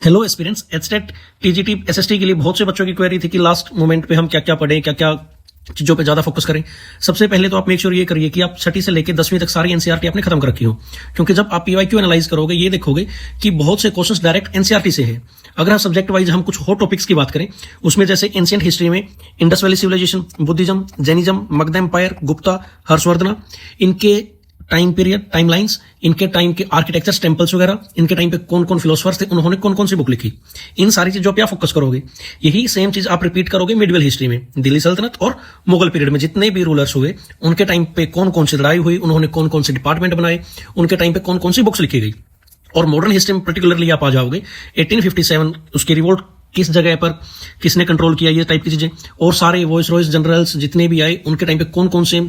Hello aspirants, HTET TGT SST के लिए बहुत से बच्चों की क्वेरी थी कि लास्ट मोमेंट पे हम क्या क्या पढ़ें, क्या क्या चीजों पे ज्यादा फोकस करें। सबसे पहले तो आप मेक श्योर ये करिए कि आप छठी से लेकर 10वीं तक सारी एनसीईआरटी आपने खत्म कर रखी हो, क्योंकि जब आप पीवाईक्यू एनालाइज करोगे ये देखोगे कि बहुत से क्वेश्चंस डायरेक्ट एनसीईआरटी से है। अगर हम सब्जेक्ट वाइज हम कुछ हॉट टॉपिक्स की बात करें, उसमें जैसे एंशिएंट हिस्ट्री में Indus valley civilisation, Buddhism, Jainism, Magadh empire, Gupta, Harshvardhan, इनके टाइम पीरियड, टाइमलाइंस, इनके टाइम के आर्किटेक्चर्स, टेम्पल्स वगैरह, इनके टाइम पे कौन कौन फिलोसफर्स थे, उन्होंने कौन कौन सी बुक लिखी, इन सारी चीजों पे आप फोकस करोगे। यही सेम चीज आप रिपीट करोगे मिडिवल हिस्ट्री में, दिल्ली सल्तनत और मुगल पीरियड में जितने भी रूलर्स हुए, उनके टाइम पे कौन कौन सी लड़ाई हुई, उन्होंने कौन कौन से डिपार्टमेंट बनाए, उनके टाइम पे कौन कौन सी बुक्स लिखी गई। और मॉडर्न हिस्ट्री में पर्टिकुलरली आप आ जाओगे 1857 उसकी रिवोल्ट किस जगह पर किसने कंट्रोल किया, ये टाइप की चीजें, और सारे वॉइस रॉयस जनरल्स जितने भी आए उनके टाइम पे कौन कौन से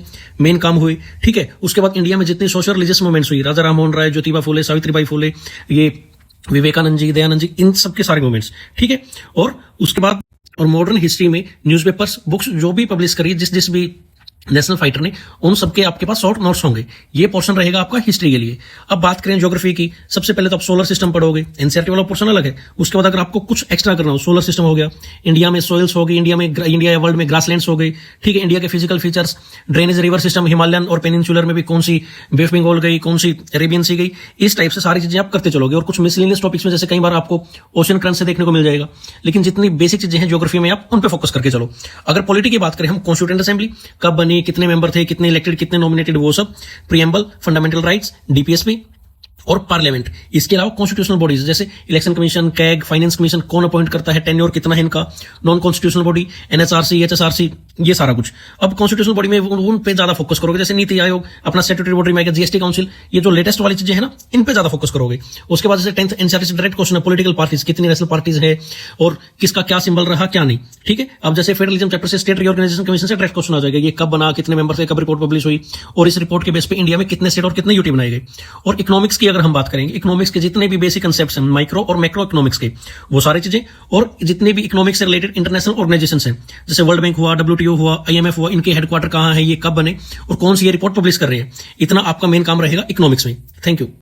मेन काम हुए। ठीक है, उसके बाद इंडिया में जितनी सोशल रिलीजियस मूवमेंट्स हुई, राजा राम मोहन राय, ज्योतिबा फुले, सावित्रीबाई फुले, ये विवेकानंद जी, दयानंद जी, इन सबके सारे मूवमेंट्स। ठीक है, और उसके बाद और मॉडर्न हिस्ट्री में न्यूज़पेपर्स, बुक्स जो भी पब्लिश करी जिस भी नेशनल फाइटर ने, उन सबके आपके पास शॉर्ट नोट्स होंगे। ये पोर्शन रहेगा आपका हिस्ट्री के लिए। अब बात करें ज्योग्राफी की, सबसे पहले तो आप सोलर सिस्टम पढ़ोगे, एनसीईआरटी वाला पोर्शन अलग है। उसके बाद अगर आपको कुछ एक्स्ट्रा करना हो, सोलर सिस्टम हो गया, इंडिया में सोइल्स हो गई, इंडिया या वर्ल्ड में ग्रासलैंड्स हो गई, ठीक है, इंडिया के physical features, drainage river system, Himalayan और पेनिनसुलर में भी कौन सी बे ऑफ बंगाल गई, कौन सी अरेबियन सी गई, इस टाइप से सारी चीजें आप करते चलोगे। और कुछ मिसलेनियस टॉपिक्स में जैसे कई बार आपको ओशन करंट से देखने को मिल जाएगा, लेकिन जितनी बेसिक चीजें हैं ज्योग्राफी में आप उन पे फोकस करके चलो। अगर पॉलिटी की बात करें हम, कॉन्स्टिट्यूएंट असेंबली कब बनी, कितने मेंबर थे, कितने इलेक्टेड, कितने नॉमिनेटेड, वो सब, प्रीएम्बल, फंडामेंटल राइट्स, डीपीएसपी और पार्लियामेंट। इसके अलावा कॉन्स्टिट्यूशनल बॉडीज जैसे election commission, CAG, finance commission, कौन अपॉइंट करता है, टेन्योर कितना है इनका, नॉन कॉन्स्टिट्यूशनल बॉडी, एनएचआरसी, एचएसआरसी, ये सारा कुछ। अब कॉन्स्टिट्यूशनल बॉडी में उन पे ज्यादा फोकस करोगे, जैसे नीति आयोग, अपना स्टैट्यूटरी बॉडी में जीएसटी काउंसिल, ये जो लेटेस्ट वाली चीजें है ना, इन पे ज्यादा फोकस करोगे। उसके बाद जैसे 10th एनसीईआरटी से डायरेक्ट क्वेश्चन है, पॉलिटिकल पार्टीज, कितनी नेशनल पार्टीज है और किसका क्या सिंबल रहा, क्या नहीं। ठीक है, अब जैसे फेडरलिज्म चैप्टर से स्टेट रिऑर्गेनाइजेशन कमीशन से डायरेक्ट क्वेश्चन आ जाएगा, ये कब बना, कितने मेंबर थे, कब रिपोर्ट पब्लिश हुई, और इस रिपोर्ट के बेस पे इंडिया में कितने स्टेट और कितने यूटी बनाए गए। और इकोनॉमिक्स की अगर हम बात करेंगे, इकोनॉमिक्स के जितने भी बेसिक कंसेप्ट्स हैं, माइक्रो और मैक्रो इकोनॉमिक्स के, वो सारी चीजें, और जितने भी इकोनॉमिक्स से रिलेटेड इंटरनेशनल ऑर्गेनाइजेशंस हैं, जैसे वर्ल्ड बैंक हुआ, डब्ल्यूटीओ हुआ, आईएमएफ हुआ, इनके हेडक्वार्टर कहां है, ये कब बने और कौन सी ये रिपोर्ट पब्लिश कर रहे हैं, इतना आपका मेन काम रहेगा इकोनॉमिक्स में। Thank you.